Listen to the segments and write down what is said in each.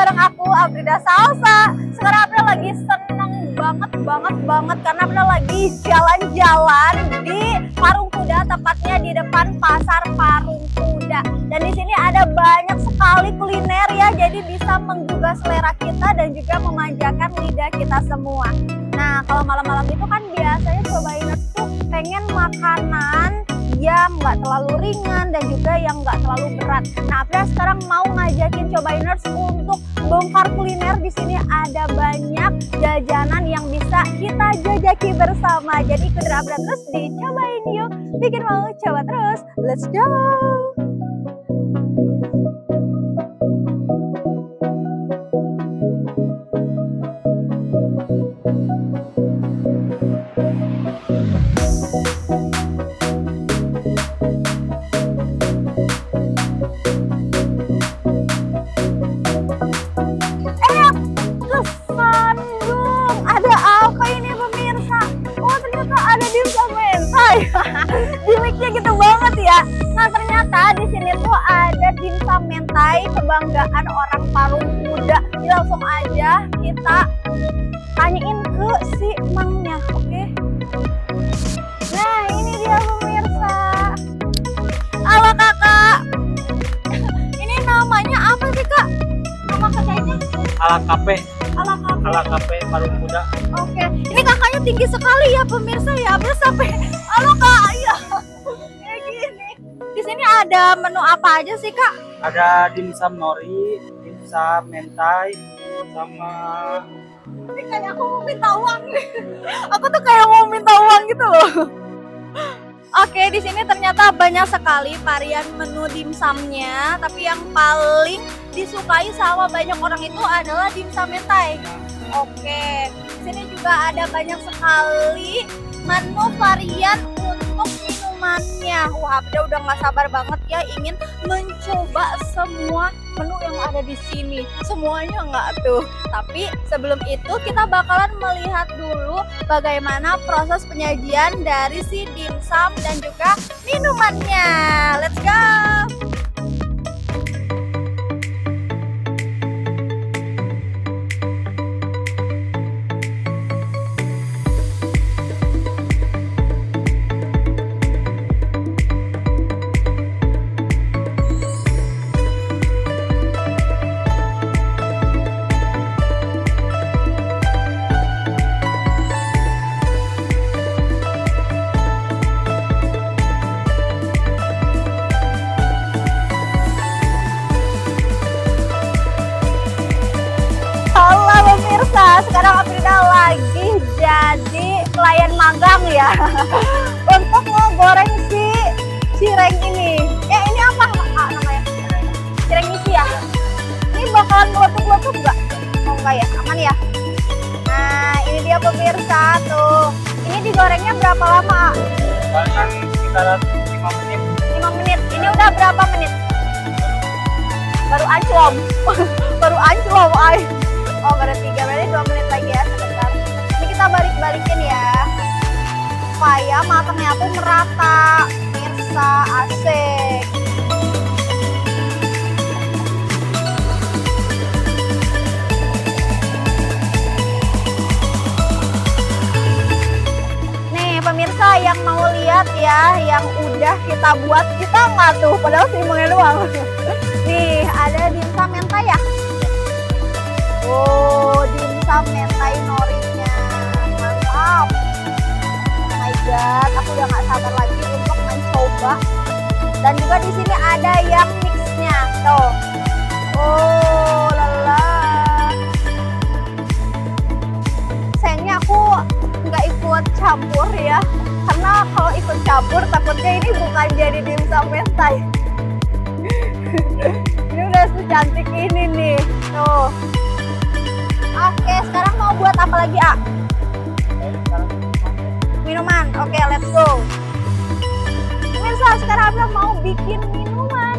bareng aku Abrida Salsa. Sekarang Abrida lagi seneng banget karena Abrida lagi jalan-jalan di Parung Kuda, tepatnya di depan Pasar Parung Kuda. Dan di sini ada banyak sekali kuliner ya, jadi bisa menggugah selera kita dan juga memanjakan lidah kita semua. Nah, kalau malam-malam itu kan biasanya cobainers tuh pengen makanan yang nggak terlalu ringan dan juga yang nggak terlalu berat. Nah, Abrida sekarang mau ngajakin cobainers untuk bongkar kuliner. Di sini ada banyak jajanan yang bisa kita jajaki bersama. Jadi ikutin Abrida terus dicobain yuk. Bikin mau coba terus. Let's go. Gimiknya gitu banget ya. Nah, ternyata di sini tuh ada dimsum mentai kebanggaan orang Parung Kuda. Jadi langsung aja kita tanyain ke si mangnya, oke? Nah, ini dia pemirsa. Halo kakak. Ini namanya apa sih kak? Nama kedainya? Ala Kafe. Ala Kafe. Ala Kafe Parung Kuda. Oke. Ini kakaknya tinggi sekali ya pemirsa ya. Terus sampai halo kak, iya. Kayak gini. Di sini ada menu apa aja sih kak? Ada dimsum nori, dimsum mentai, sama Ini kayak aku mau minta uang nih. Aku tuh kayak mau minta uang gitu loh. Oke, di sini ternyata banyak sekali varian menu dimsumnya, tapi yang paling disukai sama banyak orang itu adalah dimsum mentai. Oke, di sini juga ada banyak sekali menu varian untuk minumannya. Wah, udah nggak sabar banget ya ingin mencoba semua menu yang ada di sini. Semuanya nggak tuh. Tapi sebelum itu kita bakalan melihat dulu bagaimana proses penyajian dari si dimsum dan juga minumannya. Let's go! Sekarang Abrida lagi jadi pelayan magang ya untuk ngegoreng si cireng ini. Ini apa namanya? Cireng isi ya? Ini bakalan meletup-letup nggak? Oh enggak ya, aman ya? Nah, ini dia pemirsa tuh. Ini digorengnya berapa lama? bahkan sekitar 5 menit. 5 menit. Ini udah berapa menit? Baru ancelom. Baru ancelom, ay. Oh, baru 3, berarti 2 menit lagi ya, sebentar. Ini kita balik-balikin ya, supaya matangnya tuh merata. Mirsa, asik. Nih pemirsa yang mau lihat ya, yang udah kita buat, kita nggak tuh, padahal simulnya doang. Nih ada dimsum mentai ya. Oh, dimsum mentai norinya, mantap. Oh my god, aku udah gak sabar lagi untuk mencoba. Dan juga di sini ada yang mixnya, tuh. Oh, lala. Sayangnya aku nggak ikut campur ya, karena kalau ikut campur takutnya ini bukan jadi dimsum mentai. Ini udah secantik ini nih, tuh. Oke, sekarang mau buat apa lagi, A? Minuman. Oke, let's go. Pemirsa, sekarang Abra mau bikin minuman.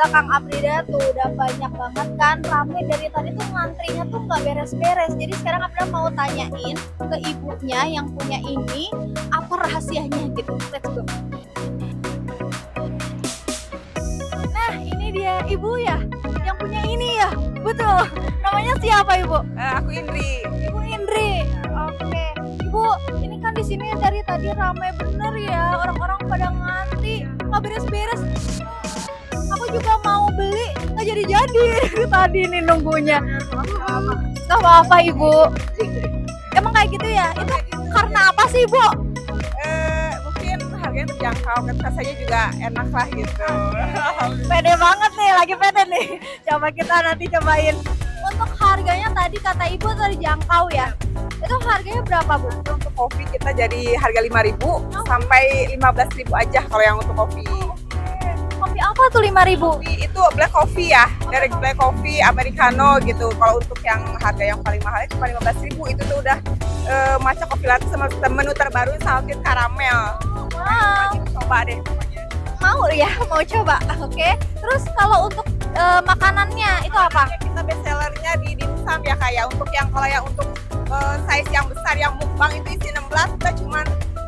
belakang Aprida tuh udah banyak banget kan, rame dari tadi tuh ngantrinya tuh nggak beres-beres. Jadi sekarang Aprida mau tanyain ke ibunya yang punya ini apa rahasianya gitu. Let's go. Nah ini dia ibu ya, yang punya ini ya, betul. Namanya siapa ibu? Aku Indri. Ibu Indri. Oke, Ibu, ini kan di sini dari tadi ramai bener ya, orang-orang pada ngantri, nggak beres-beres. Aku juga mau beli, nggak jadi-jadi tadi nih nunggunya. Nggak apa-apa Ibu. Emang kayak gitu ya? Itu karena apa sih Ibu? Mungkin harganya terjangkau, kan rasanya juga enak lah gitu. Pede banget nih, lagi pede nih. Coba kita nanti cobain. Untuk harganya tadi kata Ibu terjangkau ya. Itu harganya berapa Bu? Untuk kopi kita jadi harga 5.000 sampai 15.000 aja kalau yang untuk kopi. Kopi apa tuh 5.000? Kopi itu black coffee ya, dari black coffee, americano gitu. Kalau untuk yang harga yang paling mahal itu cuma 15.000, itu tuh udah matcha coffee latte sama menu terbaru salted caramel. Wow. Coba deh pokoknya. Mau ya, mau coba. Oke. Terus kalau untuk makanannya itu apa? Kita best sellernya di dimsum ya kayak untuk yang kalau yang untuk size yang besar yang mukbang itu isi 16, kita cuman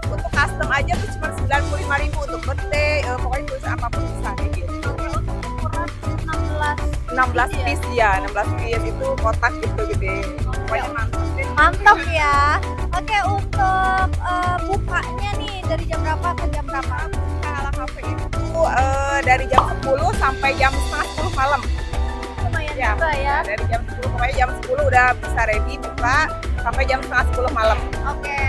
untuk custom aja tuh cuma 95.000 untuk birthday, pokoknya tulis apapun bisa gitu. Oke, untuk ukuran 16 Iya. piece ya, 16 piece itu kotak gitu gede. Pokoknya mantap deh. mantap ya. Oke, untuk bukanya nih dari jam berapa ke jam berapa? Ala Cafe itu dari jam 10 sampai jam setengah 10 malam. Lumayan Ya, juga ya. dari jam 10, pokoknya jam 10 udah bisa ready buka sampai jam setengah 10 malam. Oke.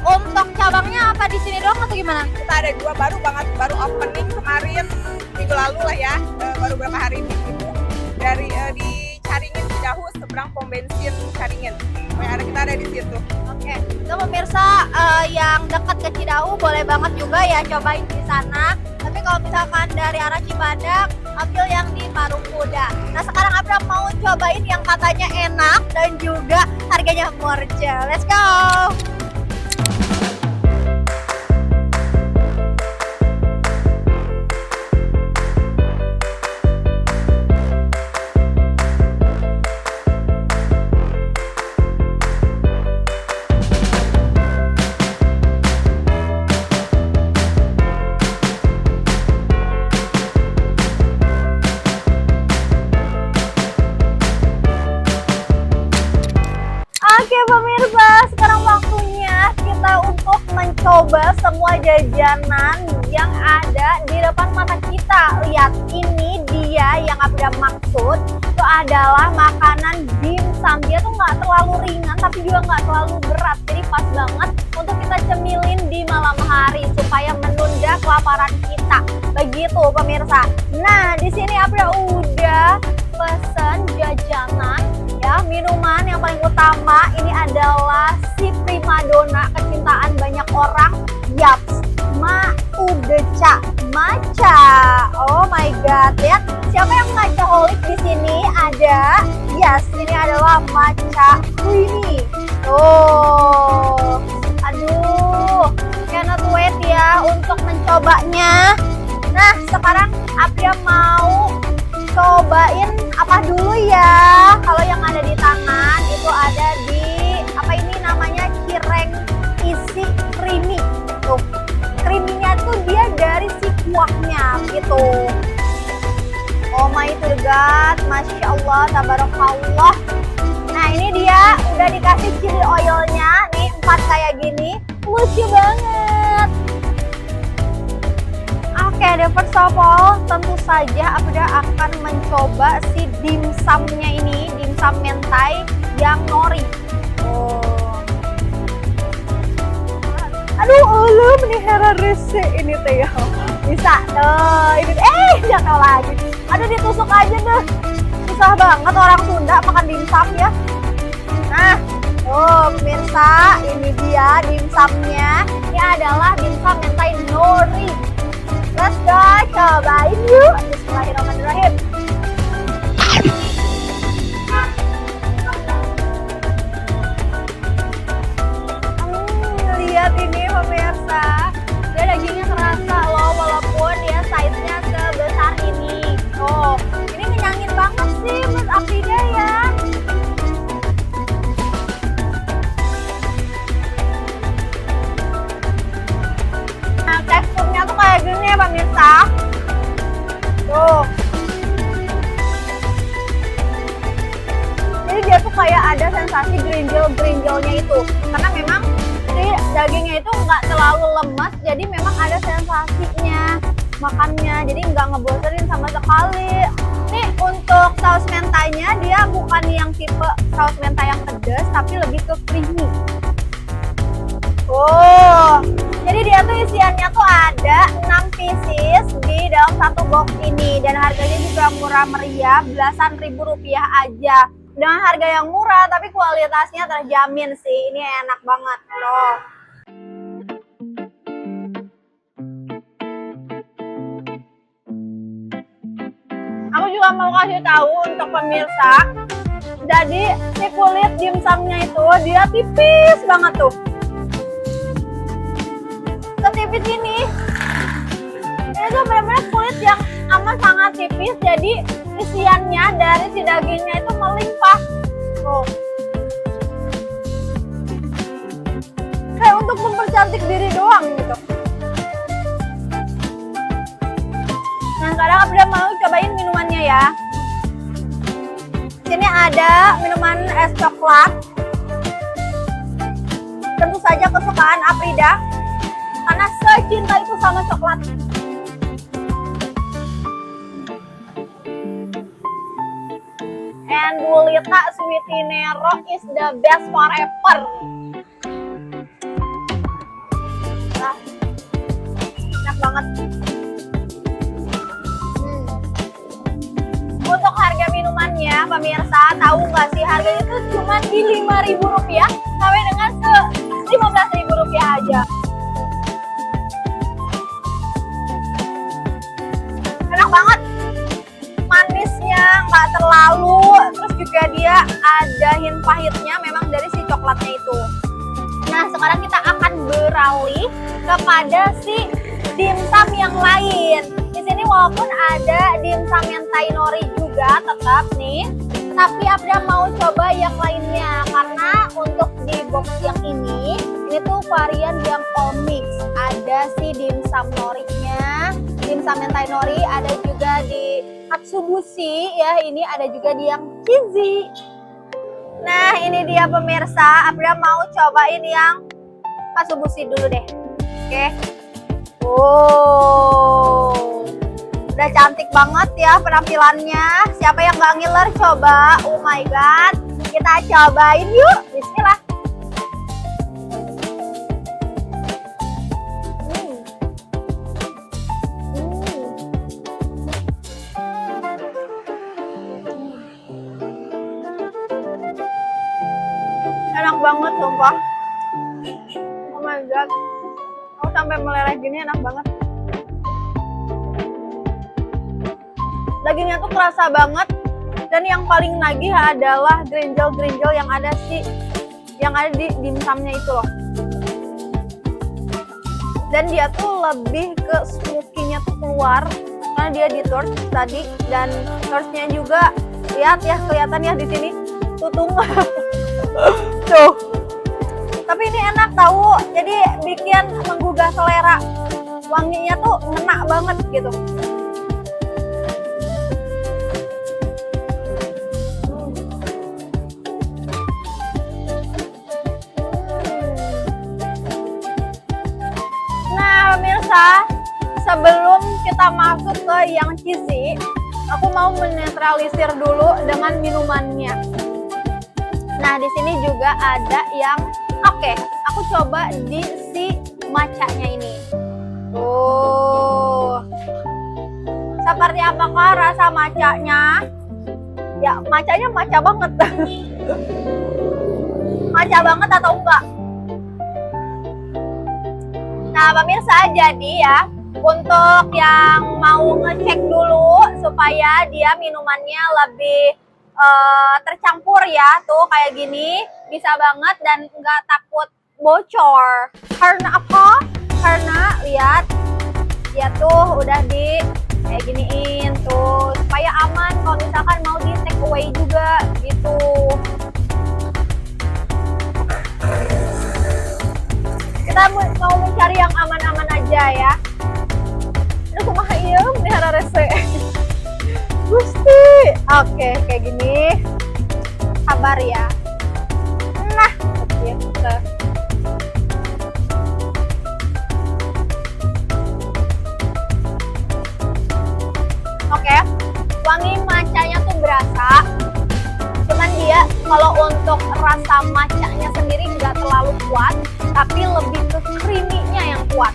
Untuk cabangnya apa di sini doang atau gimana? Kita ada 2 baru banget, baru opening kemarin minggu lalu lah ya, baru beberapa hari ini gitu. Dari di Caringin Cidahu seberang pom bensin Caringin. Kita ada di situ. Oke. Itu pemirsa yang dekat ke Cidahu boleh banget juga ya cobain di sana. Tapi kalau misalkan dari arah Cibadak, ambil yang di Parung Kuda. Nah sekarang Abra mau cobain yang katanya enak dan juga harganya murah. Let's go! Oke pemirsa, sekarang waktunya kita untuk mencoba semua jajanan yang ada di depan mata kita. Lihat, ini dia yang Abra maksud. Itu adalah makanan dimsum. Dia tuh nggak terlalu ringan tapi juga nggak terlalu berat. Jadi pas banget untuk kita cemilin di malam hari supaya menunda kelaparan kita. Begitu pemirsa. Nah di sini Abra udah pesen jajanan. Ya, minuman yang paling utama ini adalah si primadona kecintaan banyak orang, yaps, Maudeca matcha. Oh my god, lihat siapa yang matchaholic di sini ada? Yes, ini adalah matcha creamy. Oh, aduh, cannot wait ya untuk mencobanya. Nah, sekarang Apria mau cobain apa dulu ya? Kalau yang ada di tangan itu ada di apa ini namanya cireng isi creamy. Tuh, creaminya tuh dia dari si kuahnya gitu. Oh my god, masya Allah, tabarakallah. Nah ini dia udah dikasih chili oilnya nih 4 kayak gini, lucu banget. Oke, the first of all, tentu saja Abda akan mencoba si dimsumnya ini, dimsum mentai yang nori. Oh. Aduh, ulum nih hera rese ini teh ya. Bisa, tuh, ini jatuh lagi. Aduh, ditusuk aja deh. Susah banget orang Sunda makan dimsum ya. Nah, tuh pemirsa, ini dia dimsumnya. Ini adalah dimsum mentai nori. Let's go, cobain yuk. Bismillahirrahmanirrahim. Lihat ini pemirsa. Dia dagingnya terasa loh walaupun dia size-nya sebesar ini. Oh, kayak ada sensasi gerinjel-gerinjelnya itu. Karena memang si dagingnya itu nggak terlalu lemas, jadi memang ada sensasinya makannya, jadi nggak ngebosenin sama sekali. Nih untuk saus mentanya dia bukan yang tipe saus mentai yang pedas, tapi lebih ke creamy. Oh, jadi dia tuh isiannya tuh ada 6 pieces di dalam satu box ini, dan harganya juga murah meriah, belasan ribu rupiah aja. Dengan harga yang murah tapi kualitasnya terjamin sih. Ini enak banget loh. Aku juga mau kasih tahu untuk pemirsa, jadi si kulit dimsumnya itu dia tipis banget tuh, setipis ini. Ini tuh benar-benar kulit yang amat sangat tipis, jadi isiannya dari si dagingnya itu melimpah. Tuh. Kayak untuk mempercantik diri doang gitu. Nah sekarang aku udah mau cobain minumannya ya. Sini ada minuman es coklat. Tentu saja kesukaan Afrida, karena secinta itu sama coklat. And Dulita Sweetinero is the best forever. Nah, enak banget. Untuk harga minumannya, pemirsa tahu nggak sih harganya itu cuma di Rp5.000 sampai dengan Rp15.000 aja. Enak banget, manisnya nggak terlalu, terus juga dia ada hint pahitnya memang dari si coklatnya itu. Nah sekarang kita akan beralih kepada si dimsum yang lain. Di sini walaupun ada dimsum mentai nori juga tetap nih, tapi Abda mau coba yang lainnya karena untuk di box yang ini tuh varian yang all mix. Ada si dimsum norinya, dimsum mentai nori, ada juga di katsubushi ya, ini ada juga di yang cheesy. Nah ini dia pemirsa, Abda mau cobain yang katsubushi dulu deh. Oke. Oh, udah cantik banget ya penampilannya. Siapa yang gak ngiler coba? Oh my god, kita cobain yuk. Bismillah. Enak banget sumpah. Oh my god, aku sampai meleleh gini, enak banget. Dagingnya tuh kerasa banget, dan yang paling nagih adalah gerinjel-gerinjel yang ada di dimsumnya itu loh. Dan dia tuh lebih ke smoky-nya tuh keluar karena dia di torch tadi, dan torchnya juga lihat ya, kelihatan ya di sini tutung. Tuh. Tapi ini enak tahu, jadi bikin menggugah selera. Wanginya tuh ngena banget gitu. Nah, pemirsa, sebelum kita masuk ke yang cheesy, aku mau menetralisir dulu dengan minumannya. Nah, di sini juga ada yang oke, aku coba di si matcha-nya ini. Oh, seperti apakah rasa matcha-nya? Ya, matcha-nya matcha banget. Matcha banget atau enggak? Nah, pemirsa, jadi ya, untuk yang mau ngecek dulu supaya dia minumannya lebih tercampur ya, tuh kayak gini bisa banget dan nggak takut bocor. Karena apa? Karena lihat ya tuh udah di kayak giniin tuh supaya aman kalau misalkan mau di take away juga gitu. Kita mau mencari yang aman-aman aja ya. Aduh kumaha ieu melihara rese. Gusti. Oke, kayak gini. Sabar sabar ya. Nah, gitu. Oke, wangi matchanya tuh berasa. Cuman dia kalau untuk rasa matchanya sendiri nggak terlalu kuat, tapi lebih ke creamy-nya yang kuat.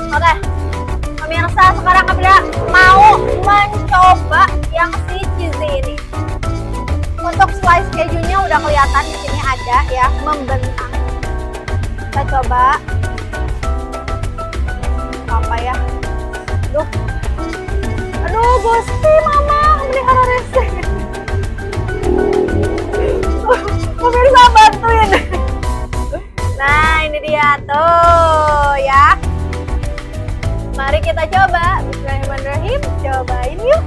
Oke, pemirsa, sekarang Abda mau mencoba yang si cheesy ini. Untuk slice kejunya udah kelihatan di sini ada ya, membentang. Kita coba. Apa ya? Aduh, Gusti Mama, melihara rese. Pemirsa bantuin. Nah, ini dia tuh ya. Mari kita coba. Bismillahirrahmanirrahim. Cobain yuk.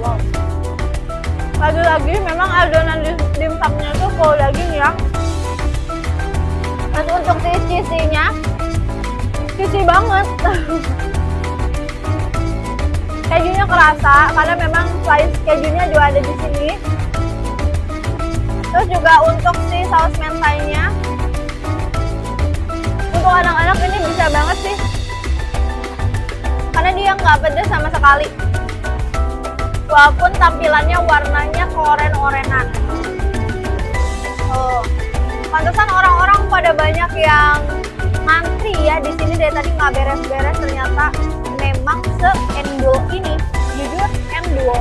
Wow. Lagi-lagi memang adonan dimsumnya tuh full daging ya. Dan untuk si cheesy-nya, cheesy banget. Kejunya kerasa karena memang slice kejunya juga ada di sini. Terus juga untuk si saus mentainya, untuk anak-anak ini bisa banget sih, karena dia nggak pedas sama sekali. Walaupun tampilannya warnanya oren-orenan. Oh, pantesan orang-orang pada banyak yang ngantri ya di sini dari tadi nggak beres-beres, ternyata memang se-endul ini, jujur endul.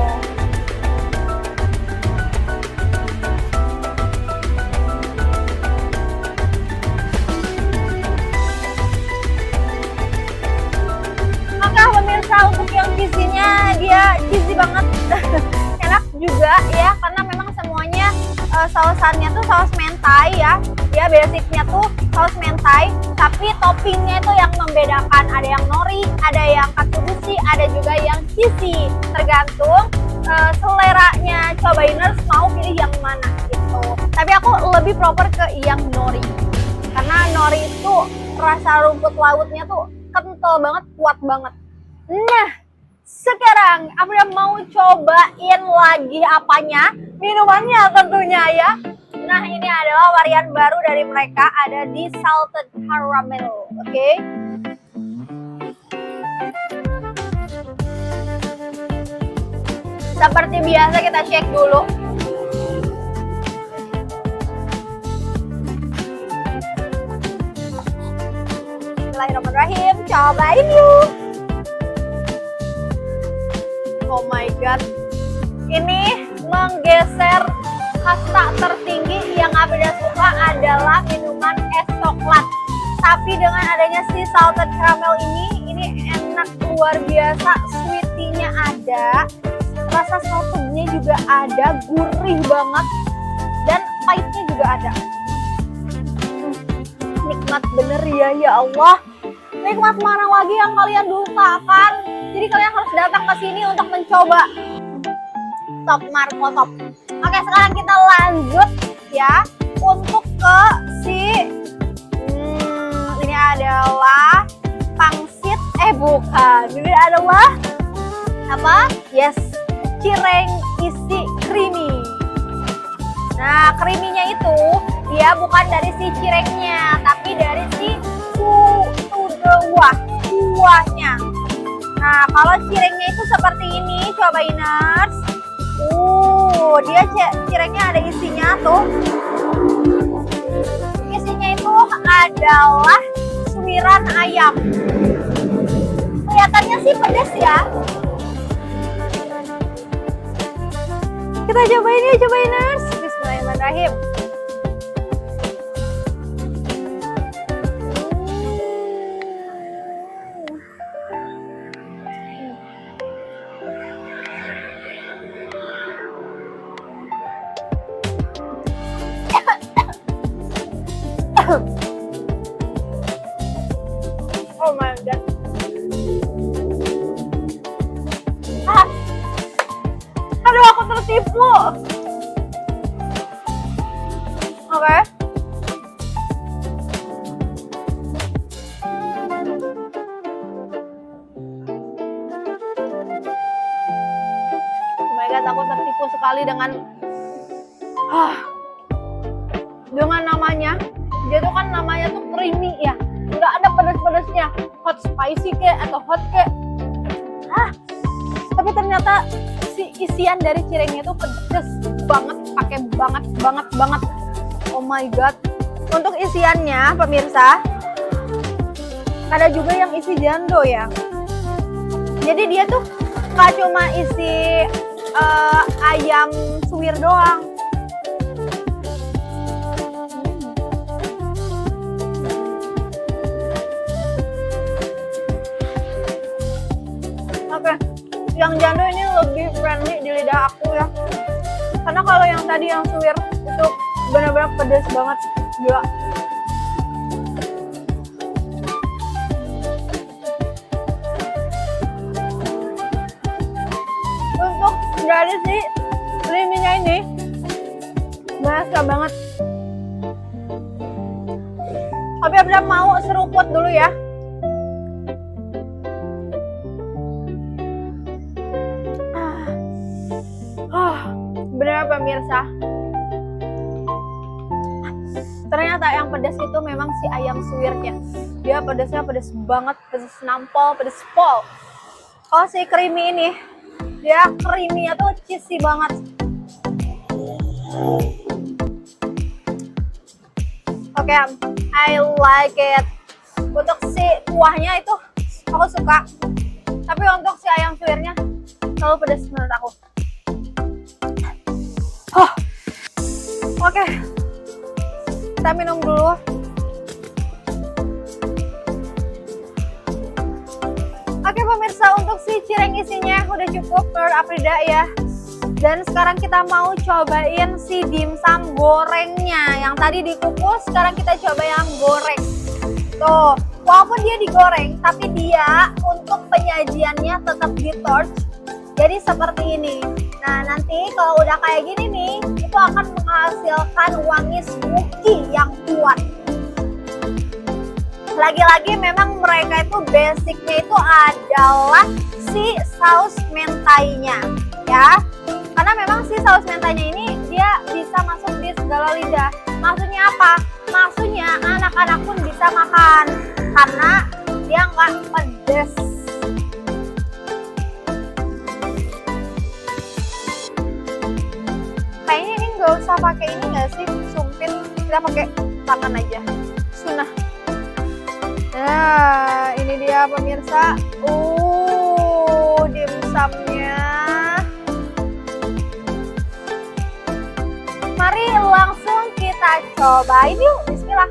Maka pemirsa, untuk yang cheesy-nya dia cheesy banget. Enak juga ya, karena memang semuanya sausannya tuh saus mentai ya. Dia basicnya tuh saus mentai, tapi toppingnya itu yang membedakan. Ada yang nori, ada yang katsuobushi, ada juga yang cheesy. Tergantung seleranya cobainers mau pilih yang mana gitu. Tapi aku lebih proper ke yang nori, karena nori itu rasa rumput lautnya tuh kental banget, kuat banget. Nah, sekarang aku udah mau cobain lagi apanya? Minumannya tentunya ya. Nah, ini adalah varian baru dari mereka, ada di salted caramel, oke? Seperti biasa kita shake dulu. Bismillahirrahmanirrahim, cobain yuk. Oh my god, ini menggeser kasta tertinggi yang Abda suka adalah minuman es coklat. Tapi dengan adanya si salted caramel ini enak luar biasa, sweetie-nya ada, rasa saltednya juga ada, gurih banget, dan pahitnya juga ada. Nikmat bener ya Allah. Nikmat mana lagi yang kalian dustakan? Jadi kalian harus datang ke sini untuk mencoba Top Marco Top. Oke, sekarang kita lanjut ya untuk ke si ini adalah pangsit, bukan. Ini adalah apa? Yes, cireng isi creamy. Nah, creamy-nya itu dia bukan dari si cirengnya, tapi dari si kuahnya. Nah, kalau cirengnya itu seperti ini, cobainers. Dia cirengnya ada isinya tuh. Isinya itu adalah suiran ayam. Kelihatannya sih pedas ya. Kita cobain ya, cobainers. Bismillahirrahmanirrahim. Oh my god. Aduh, aku tertipu. membuat aku tertipu sekali dengan namanya. Dia tuh kan namanya tuh creamy ya, nggak ada pedas-pedasnya, hot spicy kek atau hot kek. Tapi ternyata si isian dari cirengnya itu pedas banget, pakai banget. Oh my god. Untuk isiannya pemirsa, ada juga yang isi jando ya. Jadi dia tuh nggak cuma isi ayam suwir doang. Oke, yang jando ini lebih friendly di lidah aku ya. Karena kalau yang tadi yang suwir itu benar-benar pedas banget, gila. Untuk dari si creamy-nya ini berasa banget. Tapi Abram mau seruput dulu ya. Benar pemirsa, ternyata yang pedas itu memang si ayam suwirnya. Dia pedasnya pedas banget, pedas nampol, pedas pol. Kalau si creamy ini, dia creamy-nya tuh cheesy banget. Oke, I like it. Untuk si kuahnya itu aku suka, tapi untuk si ayam suwirnya terlalu pedas menurut aku. Oke, kita minum dulu. Oke pemirsa, untuk si cireng isinya udah cukup menurut Afrida ya. Dan sekarang kita mau cobain si dimsum gorengnya. Yang tadi dikukus, sekarang kita coba yang goreng. Tuh, walaupun dia digoreng, tapi dia untuk penyajiannya tetap di torch. Jadi seperti ini. Nah nanti kalau udah kayak gini nih, itu akan menghasilkan wangi smoky yang kuat. Lagi-lagi memang mereka itu basicnya itu adalah si saus mentainya ya. Karena memang si saus mentainya ini dia bisa masuk di segala lidah. Maksudnya apa? Maksudnya anak-anak pun bisa makan karena dia nggak pedes. Kayaknya ini nggak usah pakai ini nggak sih, sumpit, kita pakai tangan aja, sunnah. Nah ini dia pemirsa, dimsumnya. Mari langsung kita cobain yuk, bismillah.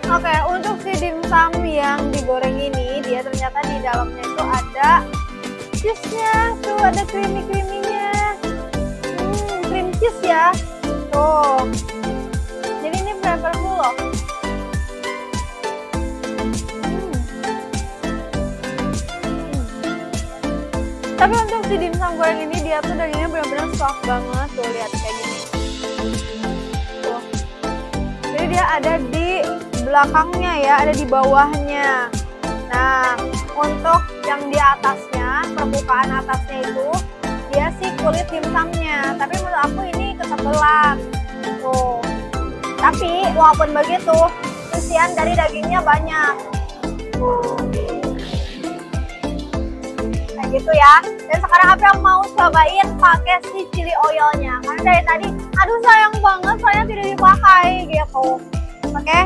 Oke, untuk si dimsum yang digoreng ini, dia ternyata di dalamnya itu ada cheese-nya, tuh ada creamy-creamy-nya. Cream cheese ya. Tuh. Jadi ini flavorful loh. Tapi untuk si dimsum goreng ini dia tuh dagingnya benar-benar soft banget, tuh lihat kayak gini. Tuh. Jadi dia ada di belakangnya ya, ada di bawahnya. Nah, untuk yang di atasnya, permukaan atasnya itu dia sih kulit dimsumnya. Tapi menurut aku ini ketebelan. Tuh. Tapi walaupun begitu, isian dari dagingnya banyak. Tuh. Kayak gitu ya. Dan sekarang aku mau cobain pakai si chili oilnya. Karena dari tadi, aduh sayang banget saya tidak dipakai gitu. Oke.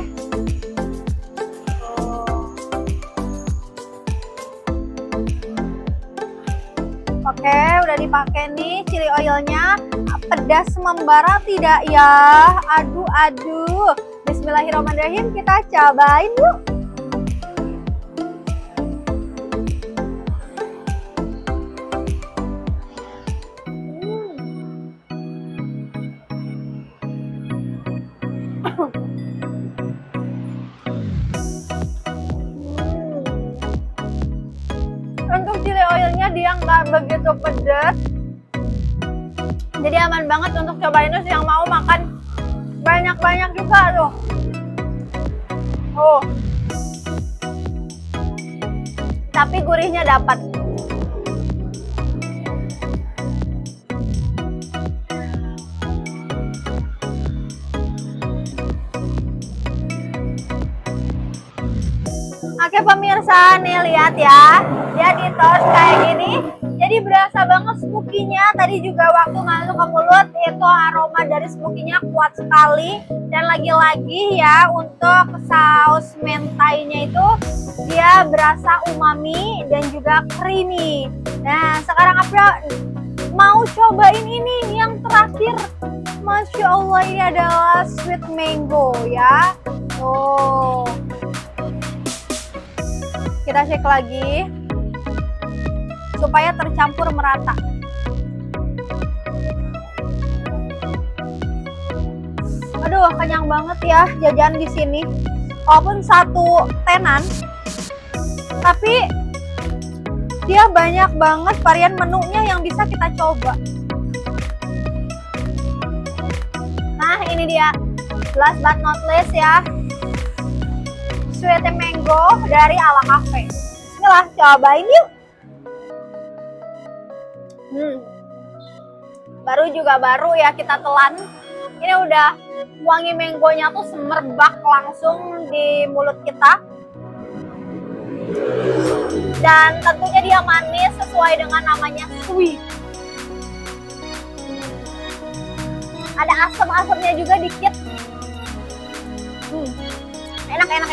Oke, udah dipakai nih chili oilnya. Pedas membara tidak ya? Aduh. Bismillahirrahmanirrahim, kita cobain yuk. yang nggak begitu pedas. Jadi aman banget untuk cobain terus yang mau makan banyak-banyak juga tuh. Oh. Tapi gurihnya dapat. Oke pemirsa, nih lihat ya, dia di toast kayak gini, jadi berasa banget smoky-nya. Tadi juga waktu masuk ke mulut itu aroma dari smoky-nya kuat sekali. Dan lagi-lagi ya untuk saus mentainya itu dia berasa umami dan juga creamy. Nah sekarang April mau cobain ini yang terakhir. Masya Allah, ini adalah sweet mango ya. Oh. Kita shake lagi supaya tercampur merata. Aduh, kenyang banget ya jajan di sini. Walaupun satu tenan, tapi dia banyak banget varian menunya yang bisa kita coba. Nah, ini dia. Last but not least ya. Sweet mango dari Ala Cafe. Inilah, cobain yuk. Baru juga baru ya kita telan. Ini udah wangi mangonya tuh semerbak langsung di mulut kita. Dan tentunya dia manis sesuai dengan namanya sweet. Ada asam-asamnya juga dikit.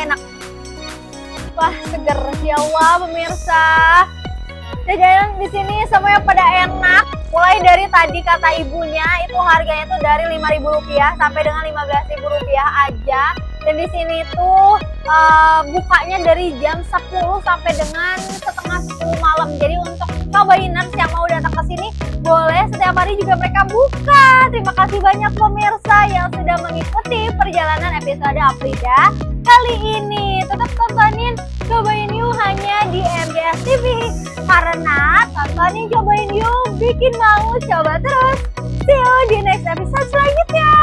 Enak. Wah, seger ya Allah pemirsa. Jajanan di sini semuanya pada enak. Mulai dari tadi kata ibunya itu harganya tuh dari Rp5.000 sampai dengan Rp15.000 aja. Dan di sini tuh bukanya dari jam 10 sampai dengan setengah 10 malam. Jadi untuk cobainers yang mau datang ke sini boleh, setiap hari juga mereka buka. Terima kasih banyak pemirsa yang sudah mengikuti perjalanan episode Afrida kali ini. Tetap tontonin Cobain Yuk hanya di MGS TV. Karena tontonin Cobain Yuk bikin mau coba terus. See you di next episode selanjutnya.